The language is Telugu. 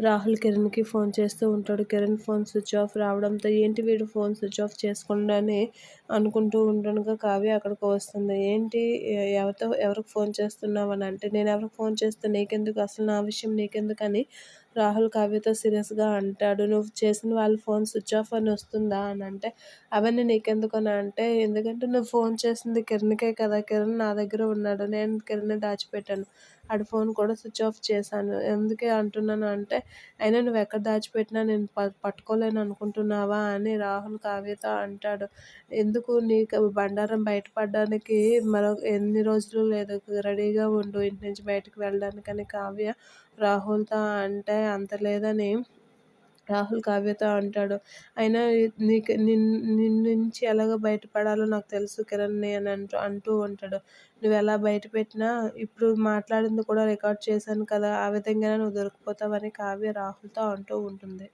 రాహుల్ కిరణ్‌కి ఫోన్ చేస్తూ ఉంటాడు. కిరణ్ ఫోన్ స్విచ్ ఆఫ్ రావడంతో ఏంటి వీడు ఫోన్ స్విచ్ ఆఫ్ చేసుకుండానే అనుకుంటూ ఉండగా కావ్య అక్కడికి వస్తుంది. ఏంటి ఎవరికి ఫోన్ చేస్తున్నావు అని అంటే, నేనెవరికి ఫోన్ చేస్తే నీకెందుకు, అసలు నా విషయం నీకెందుకని రాహుల్ కావ్యతో సీరియస్‌గా అంటాడు. నువ్వు చేసిన వాళ్ళ ఫోన్ స్విచ్ ఆఫ్ అని వస్తుందా అని అంటే, అవన్నీ నీకెందుకని అంటే, ఎందుకంటే నువ్వు ఫోన్ చేసింది కిరణ్‌కే కదా! కిరణ్ నా దగ్గర ఉన్నాడు. నేను కిరణ్‌ని దాచిపెట్టాను. ఆడి ఫోన్ కూడా స్విచ్ ఆఫ్ చేశాను. ఎందుకే అంటున్నాను అంటే, అయినా నువ్వెక్కడ దాచిపెట్టినా నేను పట్టుకోలేను అనుకుంటున్నావా అని రాహుల్ కావ్యతో అంటాడు. ఎందుకు నీకు బండారం బయటపడడానికి మరో ఎన్ని రోజులు లేదు, రెడీగా ఉండు ఇంటి నుంచి బయటకి వెళ్ళడానికని కావ్య రాహుల్‌తో అంటే, అంత లేదని రాహుల్ కావ్యతో అంటాడు. అయినా నిన్ను నుంచి ఎలాగ బయటపడాలో నాకు తెలుసు కిరణ్‌ని అని అంటూ ఉంటాడు. నువ్వెలా బయటపెట్టినా ఇప్పుడు మాట్లాడింది కూడా రికార్డ్ చేశాను కదా! ఆ విధంగానే నువ్వు దొరికిపోతావని కావ్య రాహుల్‌తో అంటూ ఉంటుంది.